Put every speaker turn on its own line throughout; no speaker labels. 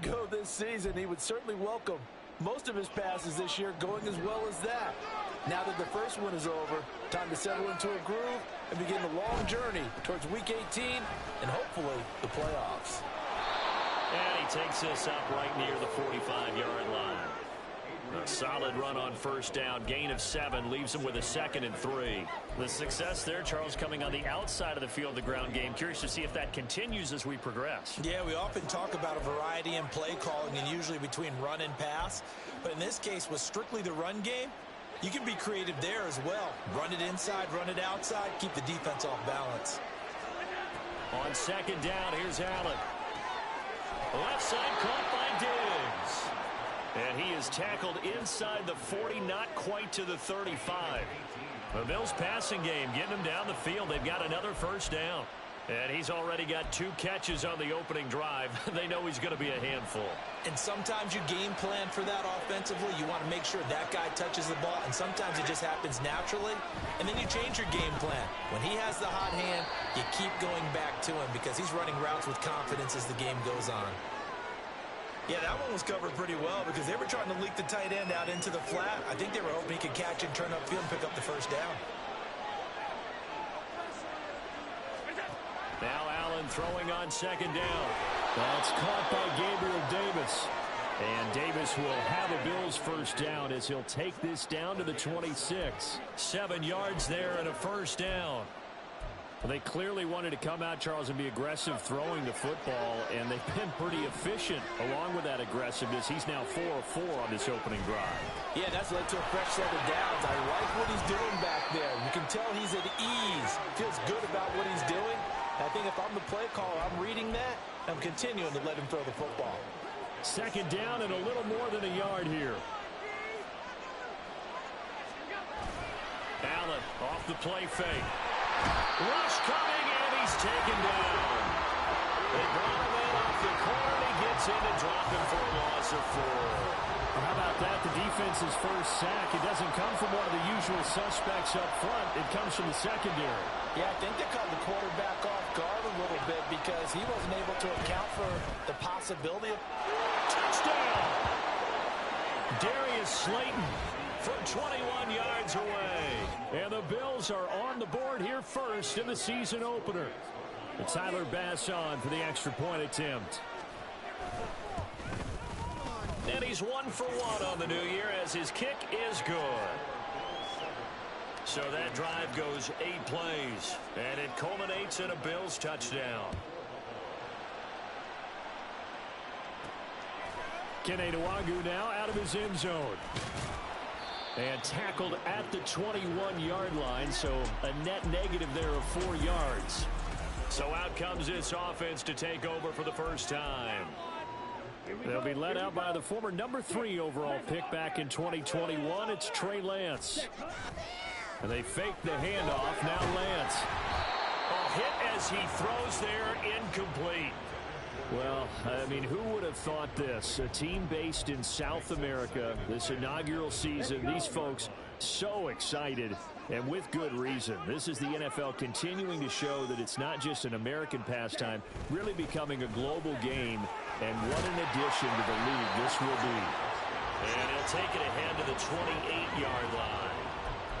go this season, he would certainly welcome most of his passes this year going as well as that. Now that the first one is over, time to settle into a groove and begin the long journey towards Week 18 and hopefully the playoffs.
And he takes this up right near the 45-yard line. A solid run on first down. Gain of 7 leaves him with a 2nd and 3. The success there, Charles, coming on the outside of the field, the ground game. Curious to see if that continues as we progress.
Yeah, we often talk about a variety in play calling and usually between run and pass. But in this case, with strictly the run game, you can be creative there as well. Run it inside, run it outside, keep the defense off balance.
On 2nd down, here's Allen. Left side caught by Diggs. And he is tackled inside the 40, not quite to the 35. The Bills passing game getting him down the field. They've got another first down. And he's already got 2 catches on the opening drive. They know he's going to be a handful.
And sometimes you game plan for that offensively. You want to make sure that guy touches the ball. And sometimes it just happens naturally. And then you change your game plan. When he has the hot hand, you keep going back to him because he's running routes with confidence as the game goes on. Yeah, that one was covered pretty well because they were trying to leak the tight end out into the flat. I think they were hoping he could catch it, turn upfield, and pick up the first down.
Now Allen throwing on 2nd down. That's caught by Gabriel Davis. And Davis will have a Bills first down as he'll take this down to the 26. 7 yards there and a first down. Well, they clearly wanted to come out, Charles, and be aggressive throwing the football, and they've been pretty efficient along with that aggressiveness. He's now 4 of 4 on this opening drive.
Yeah, that's led to a fresh set of downs. I like what he's doing back there. You can tell he's at ease, feels good about what he's doing. I think if I'm the play caller, I'm reading that. I'm continuing to let him throw the football.
2nd down and a little more than a yard here. Allen off the play fake. Rush coming, and he's taken down. They brought him in off the corner. He gets in and dropped him for a loss of 4.
Well, how about that? The defense's first sack. It doesn't come from one of the usual suspects up front. It comes from the secondary.
Yeah, I think they caught the quarterback off guard a little bit because he wasn't able to account for the possibility of
touchdown. Darius Slayton from 21 yards away.
And the Bills are on the board here first in the season opener. And Tyler Bass on for the extra point attempt.
And he's 1 for 1 on the new year as his kick is good. So that drive goes 8 plays, and it culminates in a Bills touchdown.
Kene Nwangwu now out of his end zone. And tackled at the 21-yard line, so a net negative there of 4 yards.
So out comes this offense to take over for the first time.
They'll be led out by the former number 3 overall pick back in 2021. It's Trey Lance. And they fake the handoff. Now Lance.
A hit as he throws there, incomplete.
Well, I mean, who would have thought this? A team based in South America, this inaugural season, these folks so excited, and with good reason. This is the NFL continuing to show that it's not just an American pastime, really becoming a global game, and what an addition to the league this will be.
And he'll take it ahead to the 28-yard line.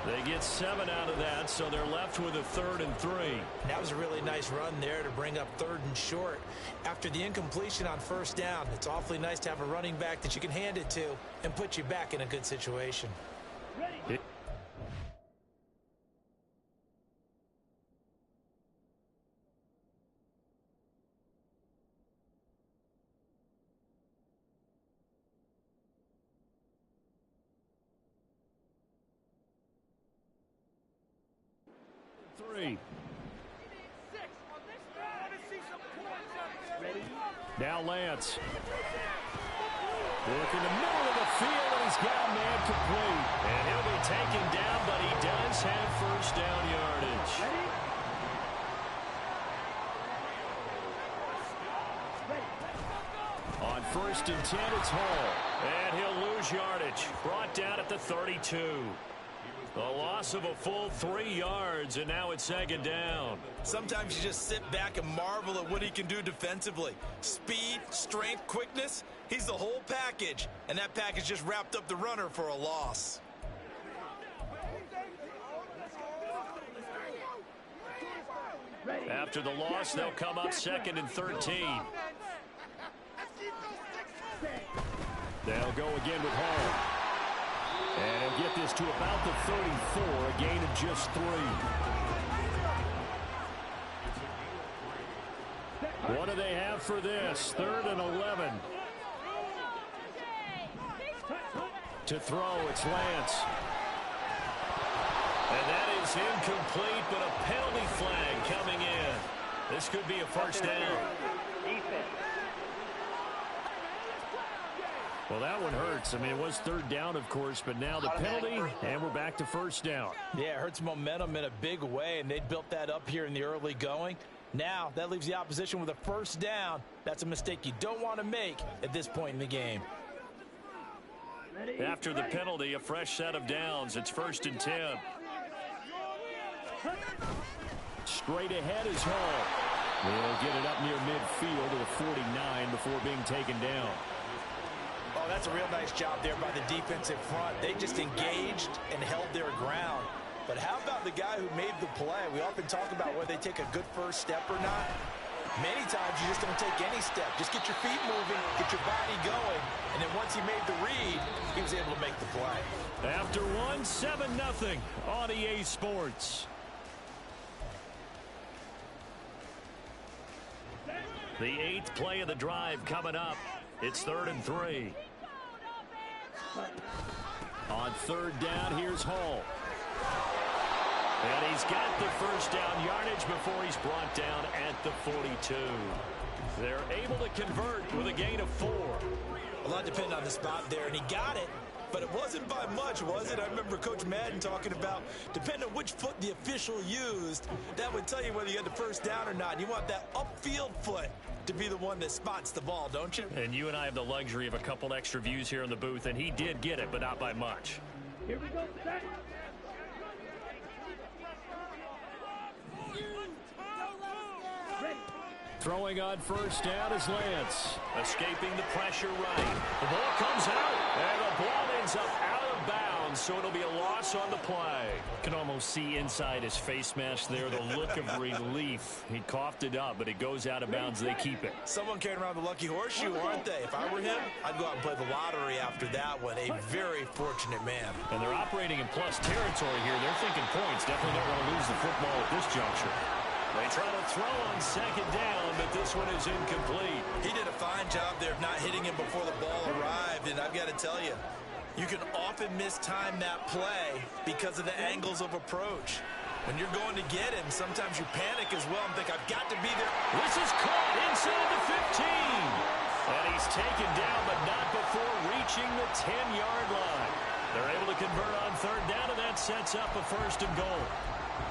They get 7 out of that, so they're left with a 3rd and 3.
That was a really nice run there to bring up 3rd and short. After the incompletion on first down, it's awfully nice to have a running back that you can hand it to and put you back in a good situation.
Ready. Now Lance. Working the middle of the field, and he's got a man complete.
And he'll be taken down, but he does have first down yardage.
On 1st and 10, it's Hall.
And he'll lose yardage. Brought down at the 32. A loss of a full 3 yards, and now it's 2nd down.
Sometimes you just sit back and marvel at what he can do defensively. Speed, strength, quickness, he's the whole package. And that package just wrapped up the runner for a loss.
After the loss, they'll come up 2nd and 13. They'll go again with Hall. And he'll get this to about the 34, a gain of just 3. What do they have for this? 3rd and 11. To throw, it's Lance. And that is incomplete, but a penalty flag coming in. This could be a first down. Well, that one hurts. I mean, it was 3rd down, of course, but now the penalty, and we're back to 1st down.
Yeah, it hurts momentum in a big way, and they built that up here in the early going. Now, that leaves the opposition with a 1st down. That's a mistake you don't want to make at this point in the game.
After the penalty, a fresh set of downs. It's 1st and 10. Straight ahead is Hall. They'll get it up near midfield to the 49 before being taken down.
Oh, that's a real nice job there by the defensive front. They just engaged and held their ground. But how about the guy who made the play? We often talk about whether they take a good first step or not. Many times you just don't take any step. Just get your feet moving, get your body going, and then once he made the read, he was able to make the play.
After one, 7-0 on EA Sports. The 8th play of the drive coming up. It's 3rd and 3. On 3rd down, here's Hall. And he's got the first down yardage before he's brought down at the 42. They're able to convert with a gain of 4.
A lot depended on the spot there, and he got it. But it wasn't by much, was it? I remember Coach Madden talking about, depending on which foot the official used, that would tell you whether you had the first down or not. You want that upfield foot to be the one that spots the ball, don't you?
And you and I have the luxury of a couple extra views here in the booth, and he did get it, but not by much.
Here we go, set.
Throwing on 1st down is Lance. Escaping the pressure right. The ball comes out, and the ball ends up out of bounds, so it'll be a loss on the play. You can almost see inside his face mask there the look of relief. He coughed it up, but it goes out of bounds. They keep it.
Someone carrying around the lucky horseshoe, aren't they? If I were him, I'd go out and play the lottery after that one. A very fortunate man.
And they're operating in plus territory here. They're thinking points. Definitely don't want to lose the football at this juncture. They try to throw on 2nd down, but this one is incomplete.
He did a fine job there of not hitting him before the ball arrived, and I've got to tell you, you can often mistime that play because of the angles of approach. When you're going to get him, sometimes you panic as well and think, I've got to be there.
This is caught inside the 15. And he's taken down, but not before reaching the 10-yard line. They're able to convert on 3rd down, and that sets up a 1st and goal.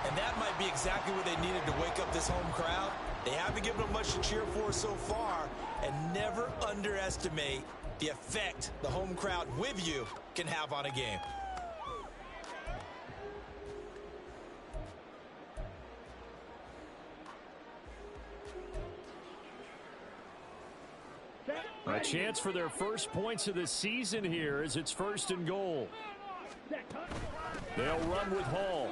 And that might be exactly what they needed to wake up this home crowd. They haven't given them much to cheer for so far, and never underestimate the effect the home crowd with you can have on a game.
A chance for their first points of the season here as it's 1st and goal. They'll run with Hall.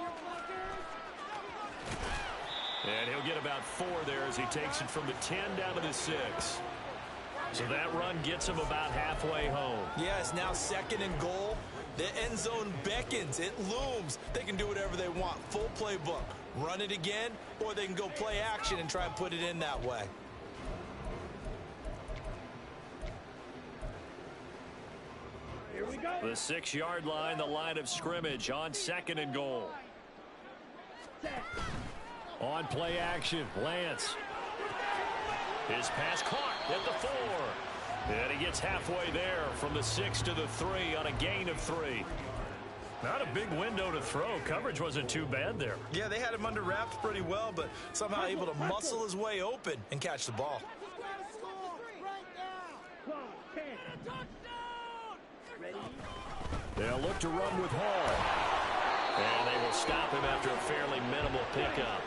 And he'll get about 4 there as he takes it from the 10 down to the 6. So that run gets him about halfway home.
Yeah, it's now 2nd and goal. The end zone beckons. It looms. They can do whatever they want. Full playbook. Run it again, or they can go play action and try and put it in that way.
Here we go.
The 6-yard line, the line of scrimmage on 2nd and goal. On play action, Lance. His pass caught at the 4. And he gets halfway there from the 6 to the 3 on a gain of 3. Not a big window to throw. Coverage wasn't too bad there.
Yeah, they had him under wraps pretty well, but somehow able to muscle his way open and catch the ball.
They'll look to run with Hall. stop him after a fairly minimal pickup.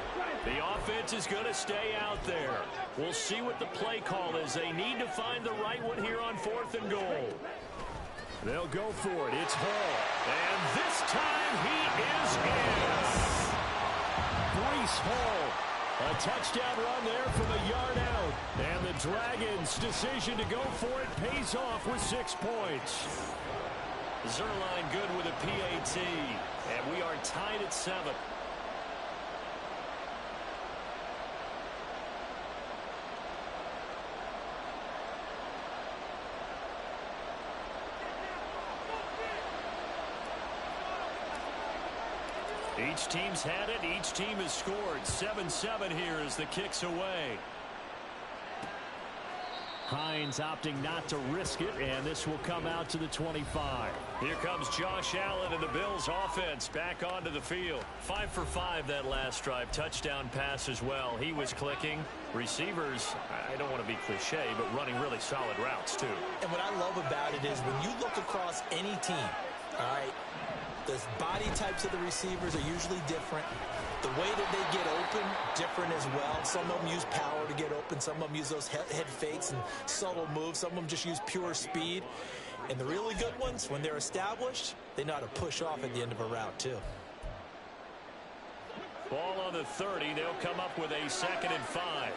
The offense is going to stay out there. We'll see what the play call is. They need to find the right one here on 4th and goal. They'll go for it. It's Hall. And this time he is in. Breece Hall. A touchdown run there from a yard out. And the Dragons' decision to go for it pays off with 6 points. Zuerlein good with a PAT. And we are tied at 7. Each team's had it. Each team has scored. 7-7 here as the kick's away. Hines opting not to risk it, and this will come out to the 25. Here comes Josh Allen and the Bills offense back onto the field. 5 for 5 that last drive. Touchdown pass as well. He was clicking. Receivers, I don't want to be cliche, but running really solid routes too.
And what I love about it is when you look across any team, all right, the body types of the receivers are usually different. The way that they get open, different as well. Some of them use power to get open. Some of them use those head fakes and subtle moves. Some of them just use pure speed. And the really good ones, when they're established, they know how to push off at the end of a route, too.
Ball on the 30. They'll come up with a 2nd and 5.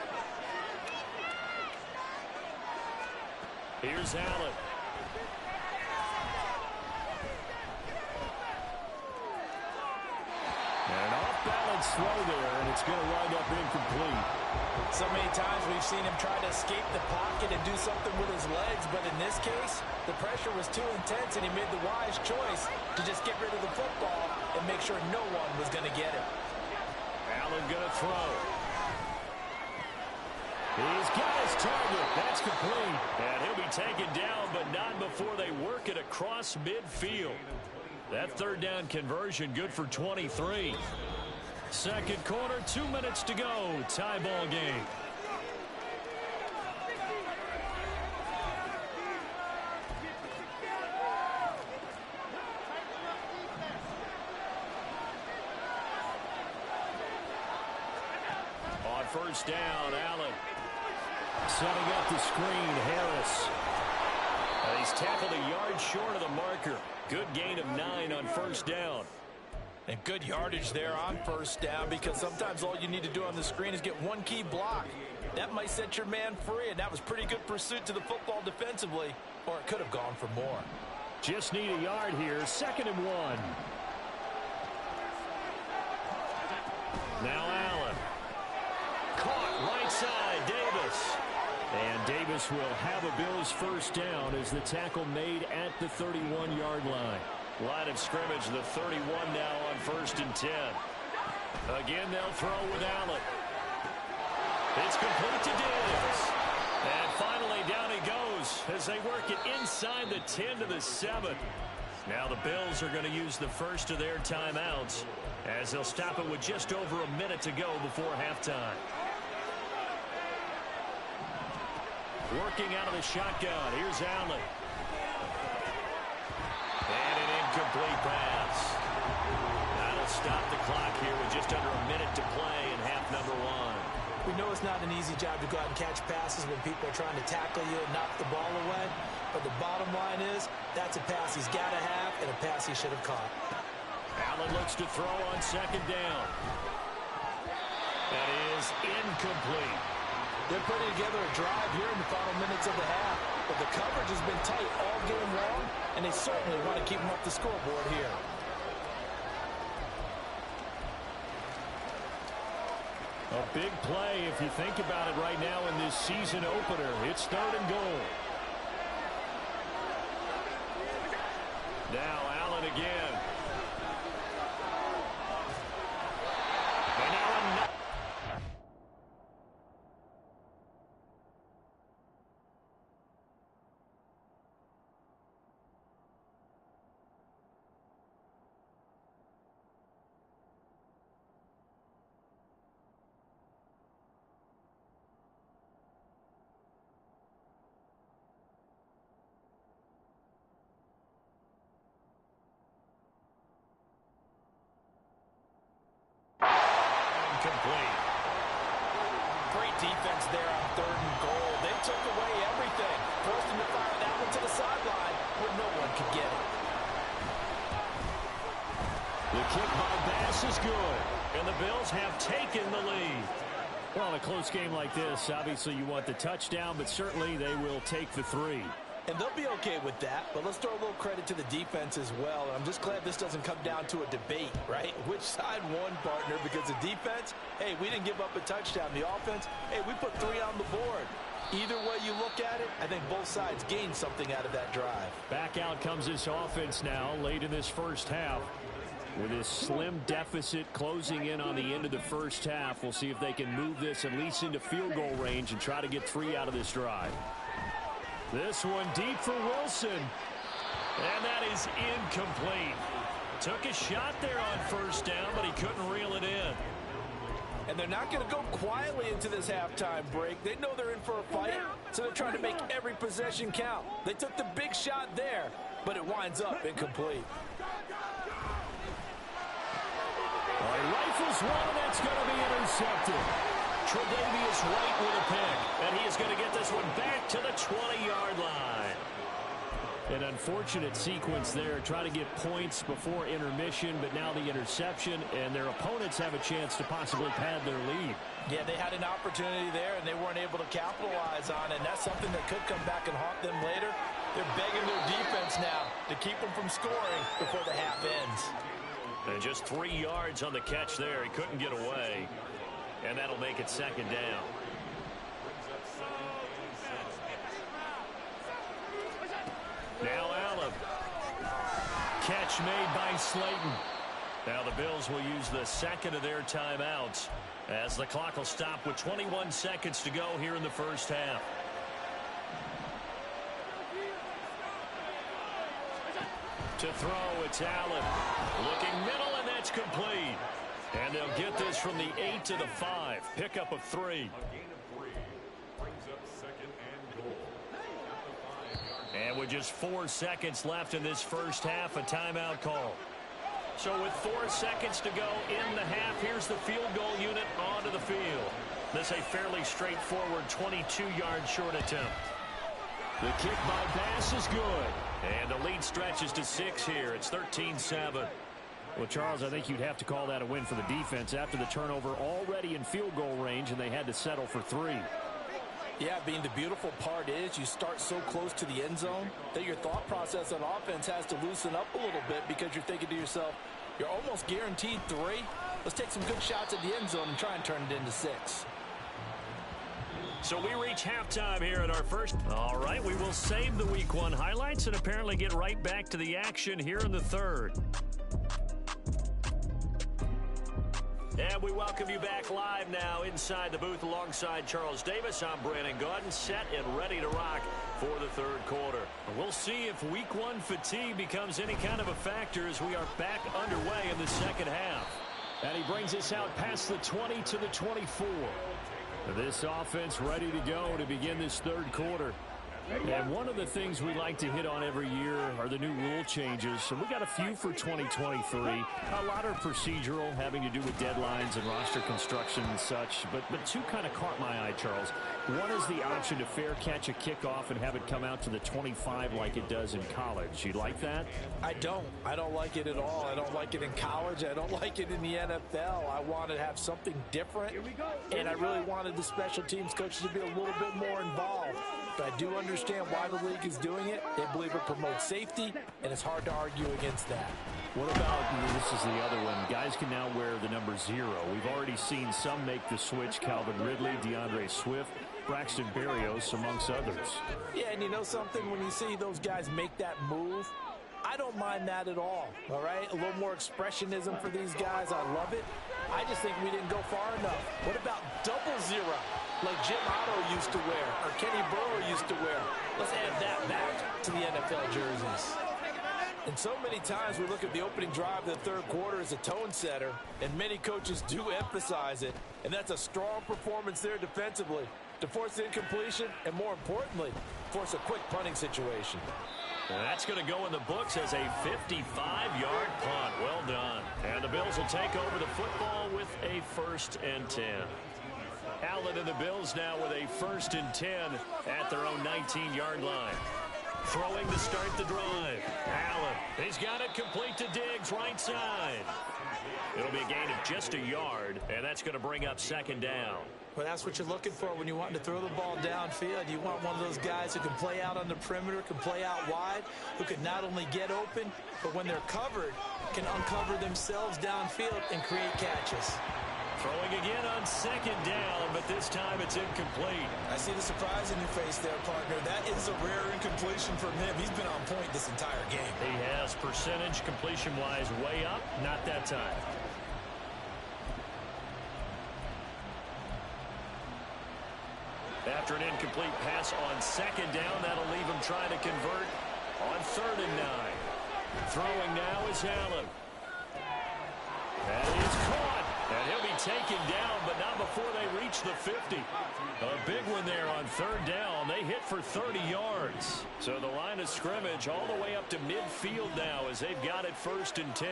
Here's Allen. And an off-balance throw there, and it's going to wind up incomplete.
So many times we've seen him try to escape the pocket and do something with his legs, but in this case, the pressure was too intense, and he made the wise choice to just get rid of the football and make sure no one was going to get it.
Allen going to throw. He's got his target. That's complete. And he'll be taken down, but not before they work it across midfield. That 3rd down conversion good for 23. 2nd quarter, 2 minutes to go. Tie ball game. On 1st down, Allen. Setting up the screen, Harris. He's tackled a yard short of the marker. Good gain of 9 on 1st down.
And good yardage there on 1st down, because sometimes all you need to do on the screen is get one key block. That might set your man free, and that was pretty good pursuit to the football defensively, or it could have gone for more.
Just need a yard here. 2nd and 1. Now Allen. Caught right side, Davis. And Davis will have a Bills 1st down as the tackle made at the 31-yard line. Line of scrimmage, the 31 now on 1st and 10. Again, they'll throw with Allen. It's complete to Davis. And finally, down he goes as they work it inside the 10 to the 7. Now the Bills are going to use the first of their timeouts as they'll stop it with just over a minute to go before halftime. Working out of the shotgun. Here's Allen. And an incomplete pass. That'll stop the clock here with just under a minute to play in half number 1.
We know it's not an easy job to go out and catch passes when people are trying to tackle you and knock the ball away. But the bottom line is, that's a pass he's got to have and a pass he should have caught.
Allen looks to throw on 2nd down. That is incomplete.
They're putting together a drive here in the final minutes of the half, but the coverage has been tight all game long, and they certainly want to keep them up the scoreboard here.
A big play if you think about it right now in this season opener. It's 3rd and goal. Now Allen again. And Allen. incomplete.
Great defense there on 3rd and goal. They took away everything. Forced him to fire that one to the sideline where no one could get it.
The kick by Bass is good, and the Bills have taken the lead. Well, in a close game like this, obviously you want the touchdown, but certainly they will take the 3.
And they'll be okay with that, but let's throw a little credit to the defense as well. I'm just glad this doesn't come down to a debate, right? Which side won, partner? Because the defense, hey, we didn't give up a touchdown. The offense, hey, we put 3 on the board. Either way you look at it, I think both sides gained something out of that drive.
Back out comes this offense now late in this first half. With this slim deficit closing in on the end of the first half, we'll see if they can move this at least into field goal range and try to get 3 out of this drive. This one deep for Wilson. And that is incomplete. Took a shot there on first down, but he couldn't reel it in.
And they're not going to go quietly into this halftime break. They know they're in for a fight, so they're trying to make every possession count. They took the big shot there, but it winds up incomplete.
All right, rifles one, and that's going to be intercepted. Tre'Davious White with a pick, and he is going to get this one back to the 20-yard line. An unfortunate sequence there, trying to get points before intermission, but now the interception, and their opponents have a chance to possibly pad their lead.
Yeah, they had an opportunity there, and they weren't able to capitalize on it, and that's something that could come back and haunt them later. They're begging their defense now to keep them from scoring before the half ends.
And just 3 yards on the catch there. He couldn't get away. And that'll make it 2nd down. Now Allen. Catch made by Slayton. Now the Bills will use the 2nd of their timeouts as the clock will stop with 21 seconds to go here in the first half. To throw, it's Allen. Looking middle, and that's complete. And they'll get this from the 8 to the 5. Pickup of 3. And with just 4 seconds left in this first half, a timeout call. So with 4 seconds to go in the half, here's the field goal unit onto the field. This a fairly straightforward 22-yard short attempt. The kick by Bass is good. And the lead stretches to 6 here. It's 13-7. Well, Charles, I think you'd have to call that a win for the defense after the turnover already in field goal range, and they had to settle for 3.
Yeah, being the beautiful part is you start so close to the end zone that your thought process on offense has to loosen up a little bit because you're thinking to yourself, you're almost guaranteed 3. Let's take some good shots at the end zone and try and turn it into 6.
So we reach halftime here at our first. All right, we will save the Week 1 highlights and apparently get right back to the action here in the 3rd. And we welcome you back live now inside the booth alongside Charles Davis. I'm Brandon Gaudin, set and ready to rock for the 3rd quarter. We'll see if Week 1 fatigue becomes any kind of a factor as we are back underway in the 2nd half. And he brings us out past the 20 to the 24. This offense ready to go to begin this 3rd quarter. And one of the things we like to hit on every year are the new rule changes. And we got a few for 2023. A lot are procedural, having to do with deadlines and roster construction and such. But 2 kind of caught my eye, Charles. One is the option to fair catch a kickoff and have it come out to the 25 like it does in college. You like that?
I don't. I don't like it at all. I don't like it in college. I don't like it in the NFL. I want to have something different. And I really wanted the special teams coaches to be a little bit more involved. But I do understand why the league is doing it. They believe it promotes safety, and it's hard to argue against that.
What about, this is the other one, guys can now wear the number 0. We've already seen some make the switch, Calvin Ridley, DeAndre Swift, Braxton Berrios, amongst others.
Yeah, and you know something? When you see those guys make that move, I don't mind that at all right? A little more expressionism for these guys. I love it. I just think we didn't go far enough. What about 00, like Jim Otto used to wear or Kenny Burrow used to wear? Let's add that back to the NFL jerseys. And so many times we look at the opening drive of the 3rd quarter as a tone setter, and many coaches do emphasize it, and that's a strong performance there defensively to force incompletion and, more importantly, force a quick punting situation.
And that's going to go in the books as a 55-yard punt. Well done. And the Bills will take over the football with a 1st and 10. Allen and the Bills now with a 1st and 10 at their own 19-yard line. Throwing to start the drive. Allen, he's got it complete to Diggs, right side. It'll be a gain of just a yard, and that's going to bring up 2nd down.
Well, that's what you're looking for when you want to throw the ball downfield. You want one of those guys who can play out on the perimeter, can play out wide, who can not only get open, but when they're covered, can uncover themselves downfield and create catches.
Throwing again on 2nd down, but this time it's incomplete.
I see the surprise in your face there, partner. That is a rare incompletion from him. He's been on point this entire game.
He has percentage completion-wise way up, not that time. After an incomplete pass on 2nd down, that'll leave him trying to convert on 3rd and 9. Throwing now is Allen. That is caught. And he'll be taken down, but not before they reach the 50. A big one there on 3rd down. They hit for 30 yards. So the line of scrimmage all the way up to midfield now as they've got it 1st and 10.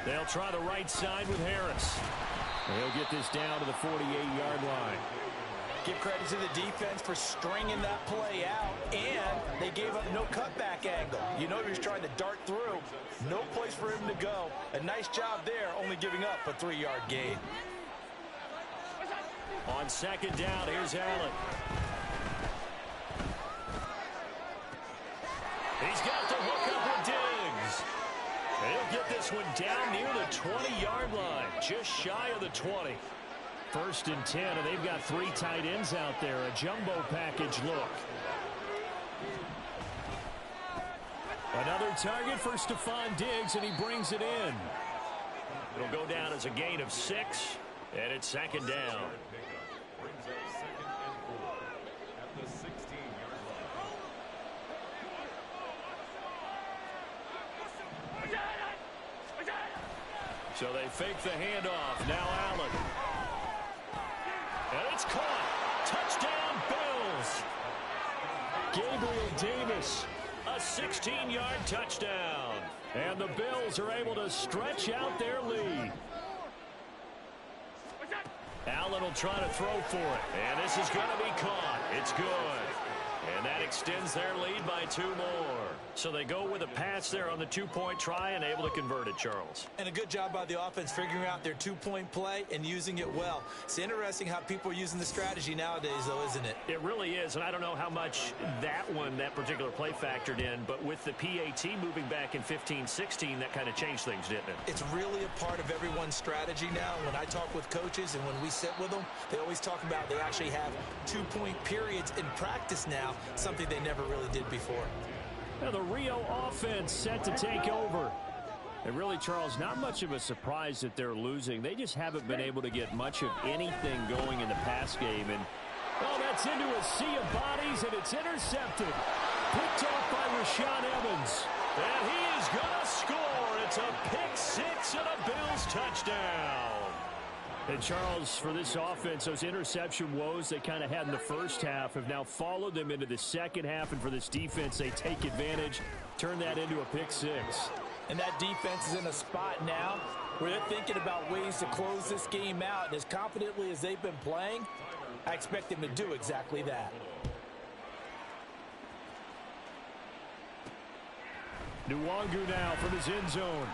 They'll try the right side with Harris. He'll get this down to the 48-yard line.
Give credit to the defense for stringing that play out, and they gave up no cutback angle. You know he was trying to dart through. No place for him to go. A nice job there, only giving up a 3-yard gain.
On 2nd down, here's Allen. He's got the hook up with Diggs. He'll get this one down near the 20-yard line, just shy of the 20. 1st and 10, and they've got 3 tight ends out there. A jumbo package look. Another target for Stephon Diggs, and he brings it in. It'll go down as a gain of 6, and it's 2nd down. So they fake the handoff. Now Allen. And it's caught. Touchdown, Bills. Gabriel Davis, a 16-yard touchdown. And the Bills are able to stretch out their lead. Allen will try to throw for it. And this is going to be caught. It's good. And that extends their lead by 2 more. So they go with a pass there on the 2-point try and able to convert it, Charles.
And a good job by the offense figuring out their 2-point play and using it well. It's interesting how people are using the strategy nowadays, though, isn't it?
It really is, and I don't know how much that particular play factored in, but with the PAT moving back in 15-16, that kind of changed things, didn't it?
It's really a part of everyone's strategy now. When I talk with coaches and when we sit with them, they always talk about they actually have 2-point periods in practice now, something they never really did before.
Now the Rio offense set to take over. And really, Charles, not much of a surprise that they're losing. They just haven't been able to get much of anything going in the pass game. And, oh, that's into a sea of bodies, and it's intercepted. Picked off by Rashaan Evans.
And he is going to score. It's a pick 6 and a Bills touchdown.
And, Charles, for this offense, those interception woes they kind of had in the first half have now followed them into the second half. And for this defense, they take advantage, turn that into a pick 6.
And that defense is in a spot now where they're thinking about ways to close this game out. And as confidently as they've been playing, I expect them to do exactly that.
Nwangu now from his end zone.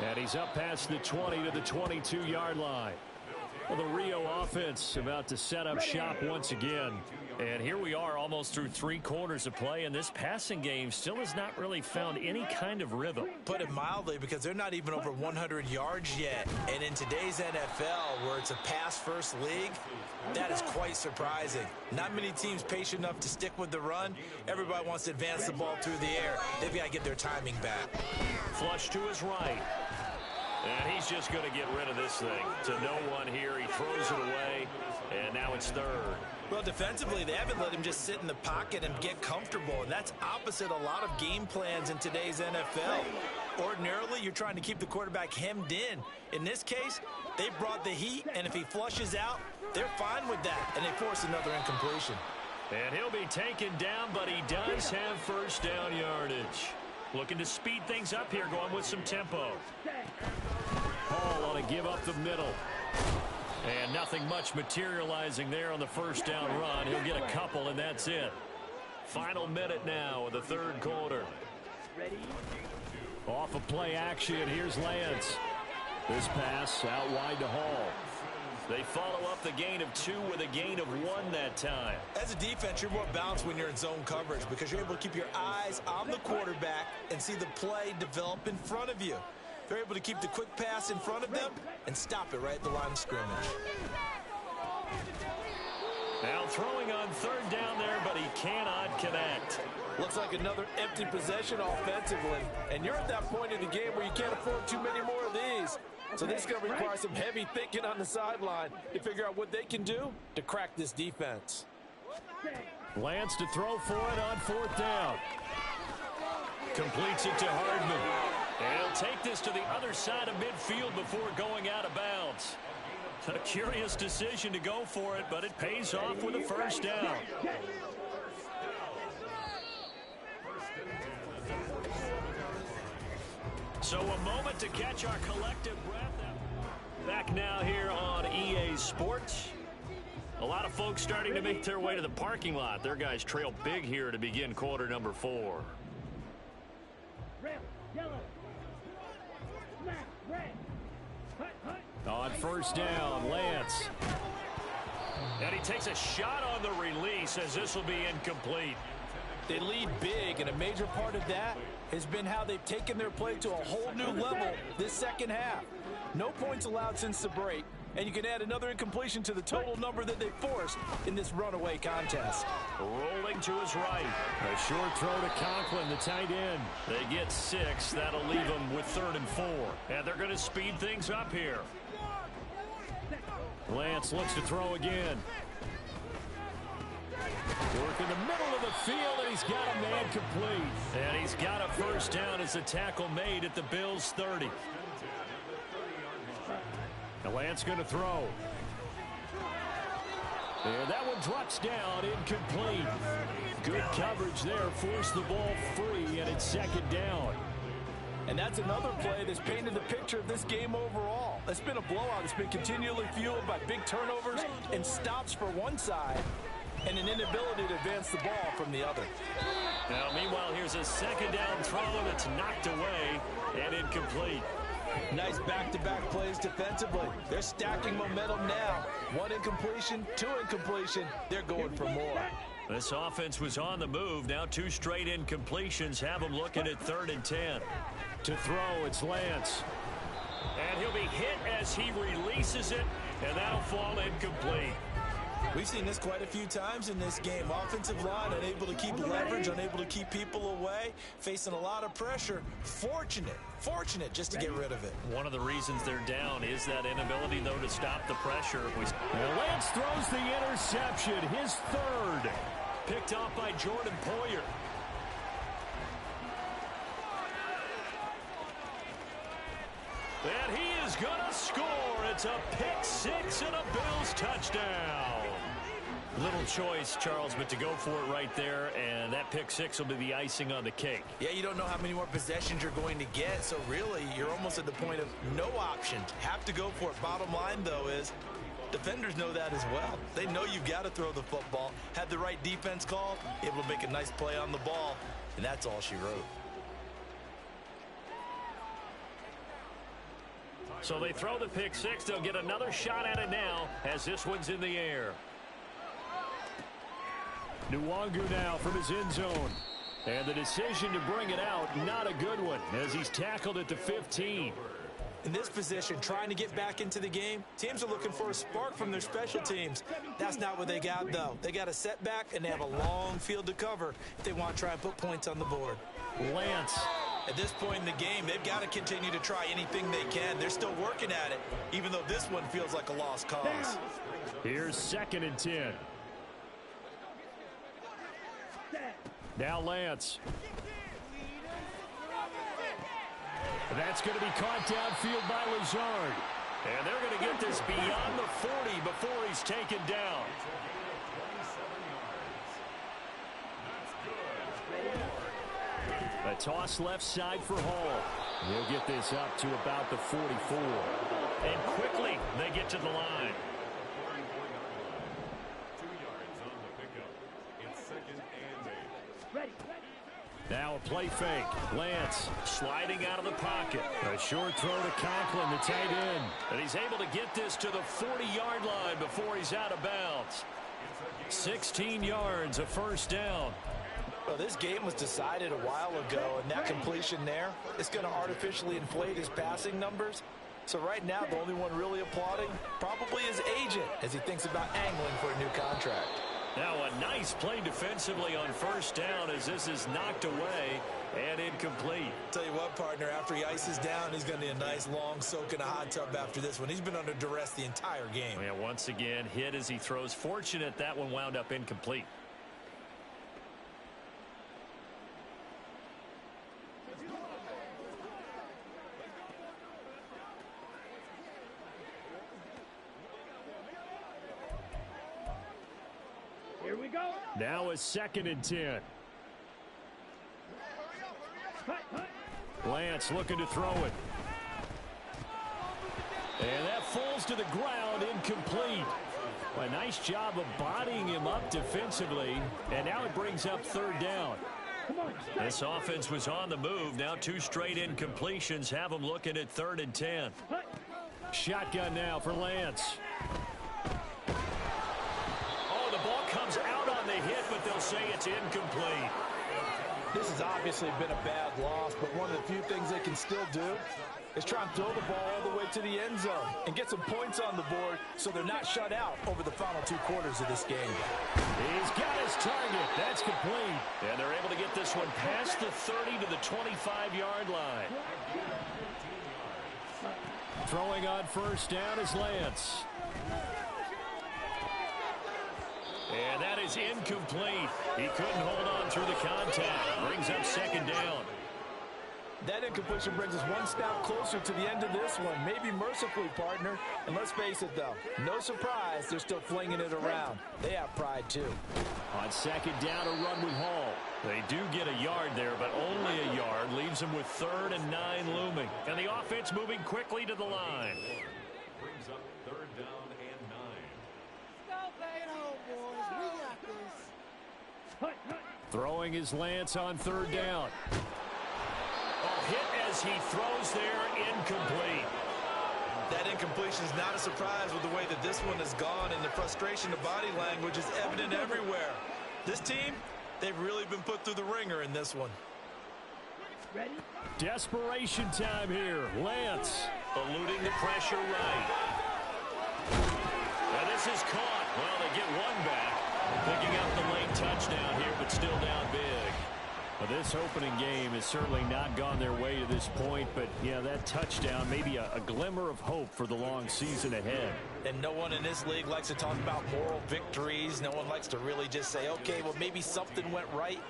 And he's up past the 20 to the 22-yard line. Well, the Rio offense about to set up shop once again.
And here we are almost through 3 quarters of play, and this passing game still has not really found any kind of rhythm.
Put it mildly, because they're not even over 100 yards yet. And in today's NFL, where it's a pass-first league, that is quite surprising. Not many teams patient enough to stick with the run. Everybody wants to advance the ball through the air. They've got to get their timing back.
Flush to his right. And he's just going to get rid of this thing. To no one here. He throws it away, and now it's 3rd.
Well, defensively, they haven't let him just sit in the pocket and get comfortable, and that's opposite a lot of game plans in today's NFL. Ordinarily, you're trying to keep the quarterback hemmed in. In this case, they brought the heat, and if he flushes out, they're fine with that, and they force another incompletion.
And he'll be taken down, but he does have first down yardage. Looking to speed things up here, going with some tempo. Hall on a give up the middle. And nothing much materializing there on the first down run. He'll get a couple, and that's it. Final minute now of the third quarter. Off of play action, here's Lance. This pass out wide to Hall. They follow up the gain of 2 with a gain of 1 that time.
As a defense, you're more balanced when you're in zone coverage because you're able to keep your eyes on the quarterback and see the play develop in front of you. They're able to keep the quick pass in front of them and stop it right at the line of scrimmage.
Now throwing on third down there, but he cannot connect.
Looks like another empty possession offensively. And you're at that point in the game where you can't afford too many more of these. So this is going to require some heavy thinking on the sideline to figure out what they can do to crack this defense.
Lance to throw for it on fourth down. Completes it to Hardman. And he'll take this to the other side of midfield before going out of bounds. A curious decision to go for it, but it pays off with a first down. So a moment to catch our collective breath. Back now here on EA Sports. A lot of folks starting to make their way to the parking lot. Their guys trail big here to begin quarter number 4.
Red, yellow. Black, red. Hut.
On first down, Lance. And he takes a shot on the release as this will be incomplete.
They lead big, and a major part of that has been how they've taken their play to a whole new level this second half. No points allowed since the break, and you can add another incompletion to the total number that they forced in this runaway contest.
Rolling to his right. A short throw to Conklin, the tight end. They get 6. That'll leave them with 3rd and 4. And they're going to speed things up here. Lance looks to throw again. Work in the middle of the field, and he's got a man complete. And he's got a first down as the tackle made at the Bills' 30. And Lance going to throw. And that one drops down, incomplete. Good coverage there, forced the ball free, and it's second down.
And that's another play that's painted the picture of this game overall. It's been a blowout. It's been continually fueled by big turnovers and stops for one side and an inability to advance the ball from the other.
Now, meanwhile, here's a second down throw that's knocked away and incomplete.
Nice back-to-back plays defensively. They're stacking momentum now. 1 incompletion, 2 incompletion. They're going for more.
This offense was on the move. Now 2 straight incompletions have them looking at 3rd and 10. To throw, it's Lance. And he'll be hit as he releases it, and that'll fall incomplete.
We've seen this quite a few times in this game. Offensive line unable to keep leverage, unable to keep people away, facing a lot of pressure. Fortunate just to get rid of it.
One of the reasons they're down is that inability, though, to stop the pressure. And Lance throws the interception, his 3rd. Picked off by Jordan Poyer. And he is going to score. It's a pick 6 and a Bills touchdown. Little choice, Charles, but to go for it right there, and that pick 6 will be the icing on the cake.
Yeah, you don't know how many more possessions you're going to get, so really you're almost at the point of no options. Have to go for it. Bottom line, though, is defenders know that as well. They know you've got to throw the football. Had the right defense call, able to make a nice play on the ball, and that's all she wrote.
So they throw the pick 6. They'll get another shot at it now as this one's in the air. Nwangu now from his end zone. And the decision to bring it out, not a good one, as he's tackled at the 15.
In this position, trying to get back into the game, teams are looking for a spark from their special teams. That's not what they got, though. They got a setback, and they have a long field to cover if they want to try and put points on the board.
Lance.
At this point in the game, they've got to continue to try anything they can. They're still working at it, even though this one feels like a lost cause.
Here's 2nd and 10. Now Lance. That's going to be caught downfield by Lazard. And they're going to get this beyond the 40 before he's taken down. A toss left side for Hall. He'll get this up to about the 44. And quickly, they get to the line.
2 yards on the pickup. It's 2nd and 8.
Ready.
Now a play fake. Lance sliding out of the pocket. A short throw to Conklin, the tight end. And he's able to get this to the 40-yard line before he's out of bounds. 16 yards, a first down.
Well, this game was decided a while ago, and that completion there is going to artificially inflate his passing numbers. So right now, the only one really applauding probably his agent as he thinks about angling for a new contract.
Now a nice play defensively on first down as this is knocked away and incomplete.
Tell you what, partner, after he ices down, he's going to need a nice long soak in a hot tub after this one. He's been under duress the entire game.
Yeah, once again, hit as he throws. Fortunate that one wound up incomplete.
Here we go.
Now a 2nd and 10. Lance looking to throw it. And that falls to the ground, incomplete. A nice job of bodying him up defensively. And now it brings up 3rd down. This offense was on the move. Now 2 straight incompletions have them looking at 3rd and 10. Shotgun now for Lance. Oh, the ball comes out on the hit, but they'll say it's incomplete.
This has obviously been a bad loss, but one of the few things they can still do is try and throw the ball all the way to the end zone and get some points on the board so they're not shut out over the final 2 quarters of this game.
He's got his target. That's complete. And they're able to get this one past the 30 to the 25-yard line. Throwing on first down is Lance. And that is incomplete. He couldn't hold on through the contact. Brings up 2nd down.
That incompletion brings us one step closer to the end of this one. Maybe mercifully, partner. And let's face it, though, no surprise, they're still flinging it around. They have pride, too.
On 2nd down, a run with Hall. They do get a yard there, but only a yard. Leaves them with 3rd and 9 looming. And the offense moving quickly to the line.
Brings up 3rd down and 9.
Stop playing home, boys. We got this.
Throwing is Lance on 3rd down. Oh, hit as he throws there, incomplete.
That incompletion is not a surprise with the way that this one has gone, and the frustration of body language is evident everywhere. This team, they've really been put through the ringer in this one.
Ready?
Desperation time here. Lance eluding the pressure right. And this is caught. Well, they get one back. Picking up the late touchdown here, but still down big. Well, this opening game has certainly not gone their way to this point, but, yeah, that touchdown, maybe a glimmer of hope for the long season ahead.
And no one in this league likes to talk about moral victories. No one likes to really just say, okay, well, maybe something went right.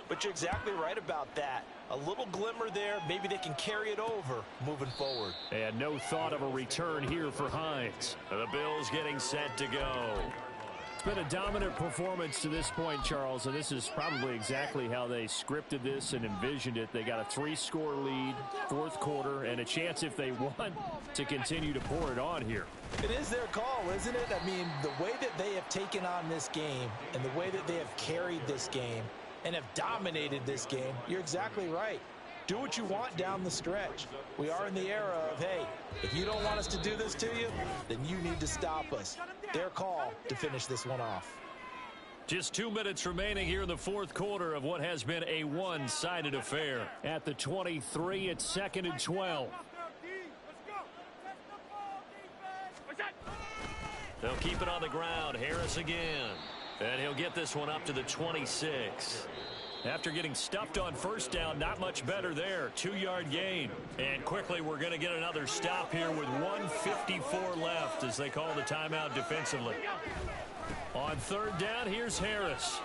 But you're exactly right about that. A little glimmer there. Maybe they can carry it over moving forward.
And no thought of a return here for Hines. The Bills getting set to go. It's been a dominant performance to this point, Charles, and this is probably exactly how they scripted this and envisioned it. They got a 3-score lead, 4th quarter, and a chance, if they want, to continue to pour it on here.
It is their call, isn't it? I mean, the way that they have taken on this game and the way that they have carried this game and have dominated this game, you're exactly right. Do what you want down the stretch. We are in the era of, hey, if you don't want us to do this to you, then you need to stop us. Their call to finish this one off.
Just 2 minutes remaining here in the 4th quarter of what has been a one-sided affair. At the 23, it's 2nd and 12. They'll keep it on the ground. Harris again. And he'll get this one up to the 26. After getting stuffed on first down, not much better there. 2-yard gain. And quickly, we're going to get another stop here with 1:54 left as they call the timeout defensively. On 3rd down, here's Harris.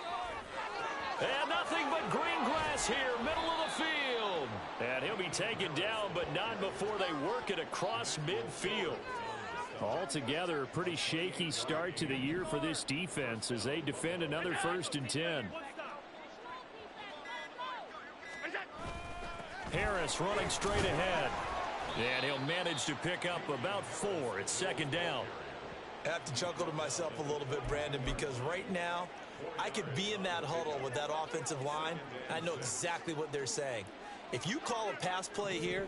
And nothing but green grass here, middle of the field. And he'll be taken down, but not before they work it across midfield. Altogether, a pretty shaky start to the year for this defense as they defend another 1st and 10. Harris running straight ahead. And he'll manage to pick up about 4. It's second down.
I have to chuckle to myself a little bit, Brandon, because right now I could be in that huddle with that offensive line. I know exactly what they're saying. If you call a pass play here,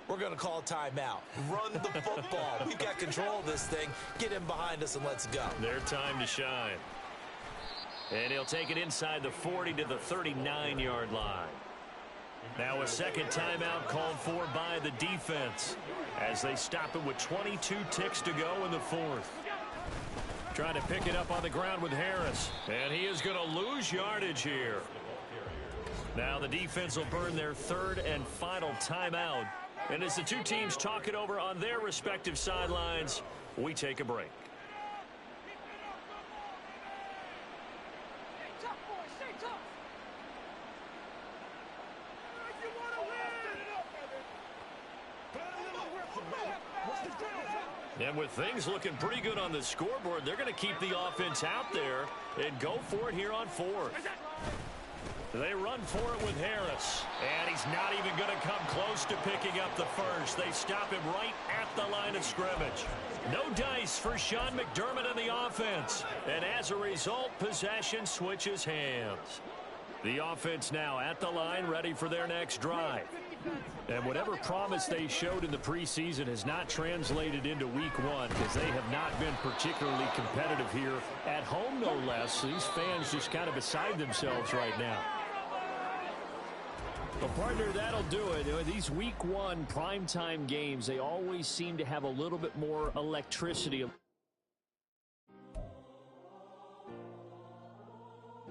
we're going to call a timeout. Run the football. We've got control of this thing. Get him behind us and let's go.
Their time to shine. And he'll take it inside the 40 to the 39-yard line. Now a second timeout called for by the defense as they stop it with 22 ticks to go in the fourth. Trying to pick it up on the ground with Harris. And he is going to lose yardage here. Now the defense will burn their third and final timeout. And as the two teams talk it over on their respective sidelines, we take a break. And with things looking pretty good on the scoreboard, they're going to keep the offense out there and go for it here on fourth. They run for it with Harris. And he's not even going to come close to picking up the first. They stop him right at the line of scrimmage. No dice for Sean McDermott and the offense. And as a result, possession switches hands. The offense now at the line, ready for their next drive. And whatever promise they showed in the preseason has not translated into week one because they have not been particularly competitive here at home, no less. These fans just kind of beside themselves right now. Well, partner, that'll do it. These week one primetime games, they always seem to have a little bit more electricity.